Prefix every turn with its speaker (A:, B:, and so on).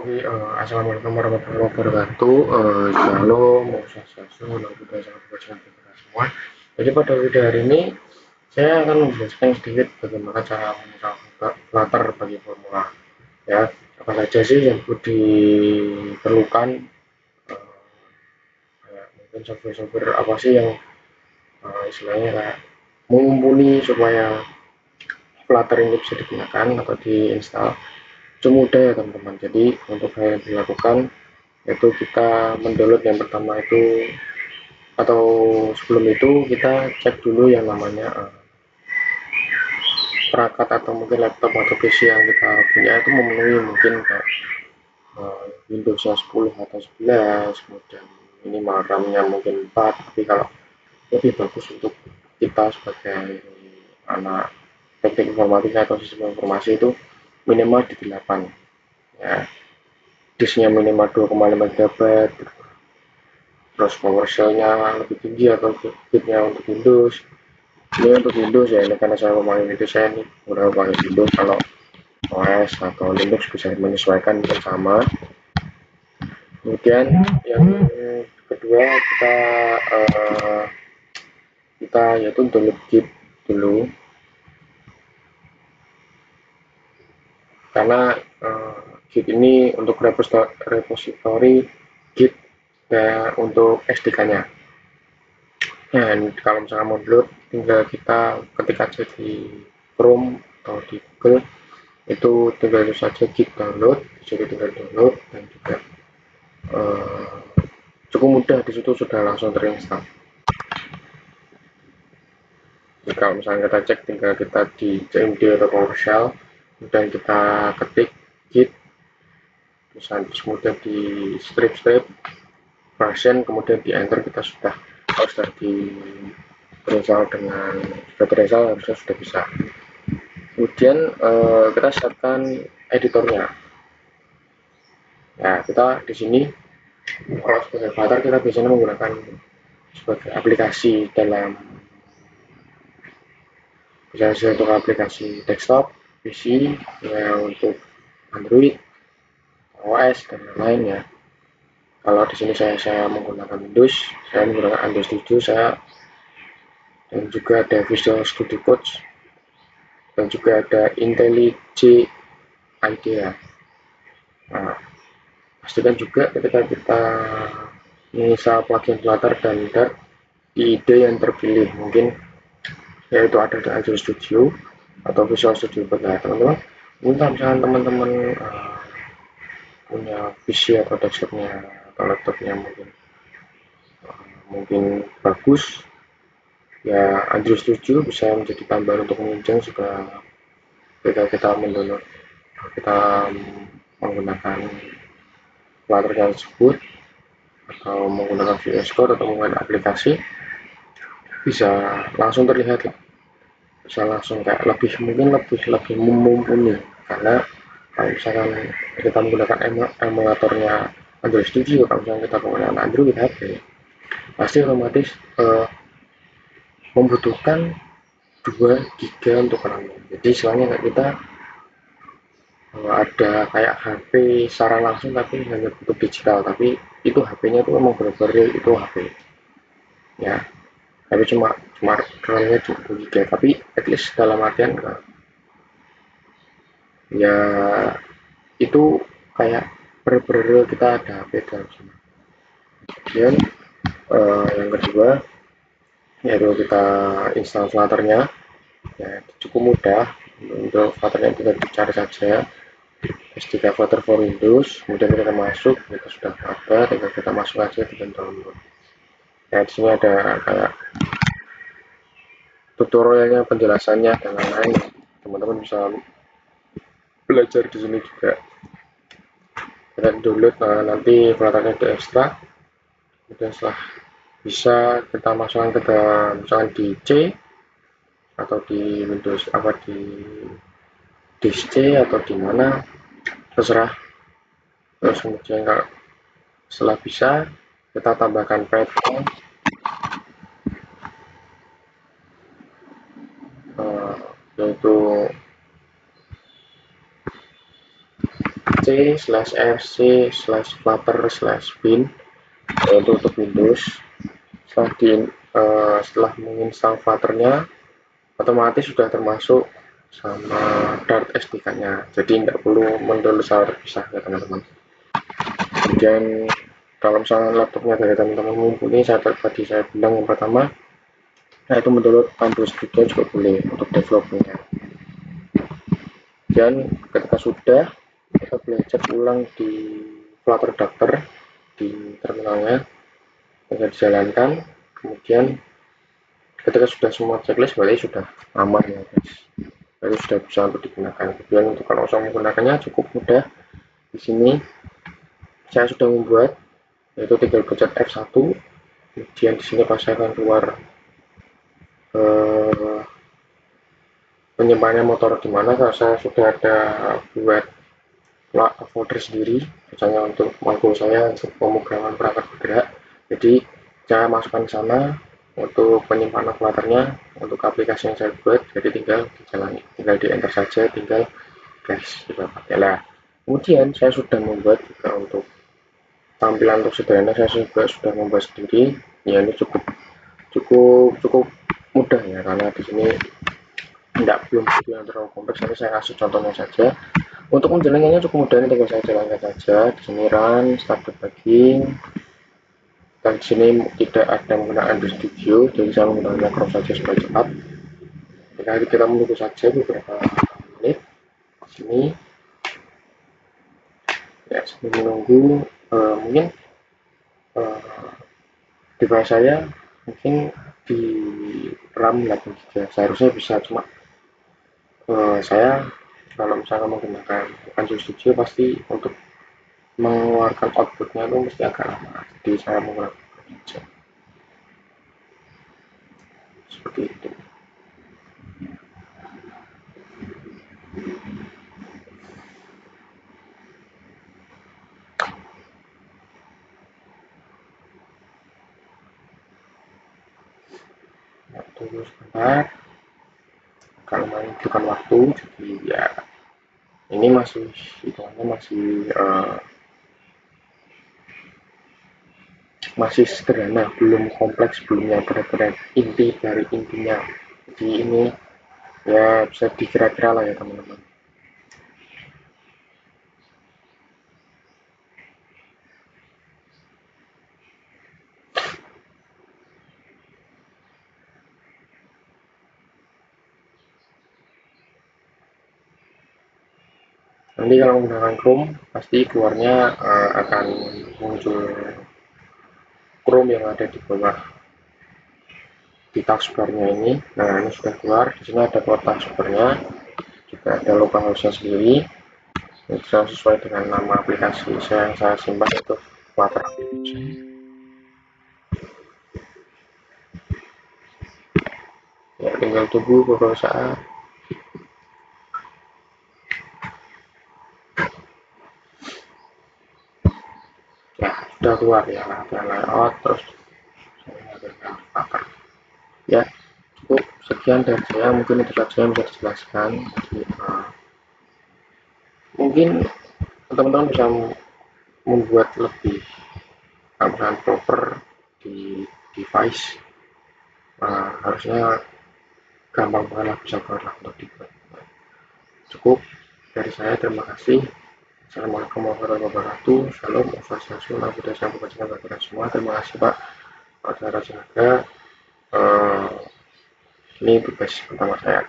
A: Oke, assalamualaikum warahmatullahi wabarakatuh. Shalom, Om Swastiastu, Namo Buddhaya, Salam kebajikan semua. Jadi pada video hari ini saya akan menjelaskan sedikit bagaimana cara memasang flutter bagi formula. Ya, apa saja sih yang perlu diperlukan? Mungkin software-software apa sih yang istilahnya kayak mumpuni supaya flutter ini bisa digunakan atau diinstal. Itu mudah ya teman-teman. Jadi untuk hal yang dilakukan yaitu kita mendownload yang pertama itu, atau sebelum itu kita cek dulu yang namanya perangkat atau mungkin laptop atau PC yang kita punya itu memenuhi mungkin kayak Windows 10 atau 11, kemudian minimal RAM-nya mungkin 4, tapi kalau lebih bagus untuk kita sebagai anak teknik informatika atau sistem informasi itu minimal di 8 ya, disknya minimal 2,5 GB, terus PowerShell-nya lebih tinggi atau bitnya untuk Windows. Ini untuk Windows ya, ini karena saya memakai Windows, saya ini udah pakai Windows. Kalau OS atau Linux bisa menyesuaikan bersama. Kemudian yang kedua kita yaitu download Git dulu, karena Git ini untuk repository Git ya, untuk SDK-nya. Dan kalau misalnya mau download, tinggal kita ketik aja di Chrome atau di Google, itu tinggal saja Git download, jadi tinggal download dan juga cukup mudah, di situ sudah langsung terinstall. Jadi kalau misalnya kita cek, tinggal kita di CMD atau PowerShell, kemudian kita ketik Git, terus kemudian di strip version, kemudian di enter, kita sudah di terinstall dengan harusnya sudah bisa. Kemudian kita siapkan editornya. Ya, kita di sini kalau sebagai Flutter kita biasanya menggunakan sebagai aplikasi dalam, misalnya untuk aplikasi desktop, PC, ya untuk Android, OS dan lain-lain ya. Kalau di sini saya menggunakan Windows, saya menggunakan Android Studio, dan juga ada Visual Studio Code, dan juga ada IntelliJ IDEA. Nah, pastikan juga ketika kita menginstal plugin Flutter dan Dart di ide yang terpilih, mungkin yaitu ada di Android Studio atau Visual Studio Code. Nah teman-teman, mungkin misalkan teman-teman punya PC atau desktopnya atau laptopnya mungkin bagus ya, Android Studio bisa menjadi tambahan untuk menunjang jika kita mendownload, kita menggunakan Flutter tersebut atau menggunakan VS Code atau menggunakan aplikasi, bisa langsung terlihat, bisa langsung kayak mungkin lebih mumpuni. Karena kalau misalkan kita menggunakan emulatornya Android Studio, kalau misalkan kita menggunakan Android HP, pasti otomatis membutuhkan 2 GB untuk RAM. Jadi istilahnya kayak kita ada kayak HP secara langsung tapi hanya bentuk digital, tapi itu HP-nya itu memang benar-benar itu HP ya, tapi cuma RAM-nya 2 GB, tapi at least dalam artian ya itu kayak bener-bener kita ada HP dalam sana. Kemudian yang kedua yaitu kita install Flutter-nya, ya cukup mudah. Untuk Flutter-nya kita cari saja SDK Flutter for Windows, kemudian kita masuk, kita sudah ada, tinggal kita masuk aja di download. Ya di sini ada kayak tutorialnya, penjelasannya dan lain-lain, teman-teman bisa belajar di sini juga. Kita download, nanti Flutter-nya diekstrak, kemudian setelah bisa kita masukkan ke dalam, misalkan di C atau di Windows, apa di disk C atau di mana terserah. Terus kemudian kalau setelah bisa, kita tambahkan platform, yaitu c/rc/flutter/bin untuk Windows. Setelah menginstal Flutternya, otomatis sudah termasuk sama Dart SDK-nya, jadi nggak perlu mendownload secara terpisah ya teman-teman. Kemudian kalau misalnya laptopnya dari teman-teman mumpuni, tadi saya bilang yang pertama, nah itu mendownload Android Studio juga boleh untuk developnya. Dan ketika sudah, kita belajar ulang di Flutter Adapter di terminalnya, tinggal dijalankan. Kemudian ketika sudah semua checklist, berarti sudah aman ya guys, berarti sudah bisa untuk digunakan. Kemudian untuk kalau usah menggunakannya cukup mudah. Di sini saya sudah membuat, yaitu tinggal pencet F1, kemudian di sini pasti akan keluar penyimpanannya motor di mana. Kalau saya sudah ada buat folder sendiri, misalnya untuk Mago saya untuk pemrograman perangkat bergerak, jadi saya masukkan ke sana untuk penyimpanan Flutternya untuk aplikasi yang saya buat. Jadi tinggal dijalani, tinggal di enter saja, tinggal guys kita pakai lah. Kemudian saya sudah membuat juga untuk tampilan untuk sederhana, saya juga sudah membuat sendiri. Ya ini cukup mudah ya, karena di sini belum yang terlalu kompleks. Nanti saya kasih contohnya saja. Untuk menjalankannya cukup mudah, ini tinggal saya jalankan saja. Di sini run, start debugging, dan di sini tidak ada menggunakan Android Studio, jadi saya menggunakan Chrome saja supaya cepat. Jadi kita menunggu saja beberapa menit. Di sini ya, sambil menunggu, mungkin device saya mungkin di RAM 8 GB, seharusnya bisa, cuma saya kalau misalnya menggunakan Android Studio pasti untuk mengeluarkan outputnya itu mesti agak lama, jadi saya menggunakan seperti itu. Ya, tunggu sebentar, kalau menentukan waktu, jadi ya ini masih hitungannya masih sederhana, belum kompleks, belum yang benar-benar inti dari intinya. Jadi ini ya bisa dikira-kira lah ya teman-teman. Nanti kalau menggunakan Chrome pasti keluarnya akan muncul Chrome yang ada di bawah di taskbarnya ini. Nah ini sudah keluar, di sini ada kota taskbarnya, juga ada localhost-nya sendiri. Ini sesuai dengan nama aplikasi yang saya simpan, itu Flutter Application. Ya tinggal tunggu beberapa saat. Ya sudah keluar ya, latihan layout, terus ya cukup sekian dari saya, mungkin itu saja yang bisa dijelaskan. Jadi, mungkin teman-teman bisa membuat lebih tampilan proper di device. Harusnya gampang banget bisa buat untuk dibuat. Cukup dari saya, terima kasih. Assalamualaikum warahmatullahi wabarakatuh. Shalom, wassalamualaikum warahmatullahi wabarakatuh semua. Terima kasih Pak saudara jaga. Ini tugas pertama saya.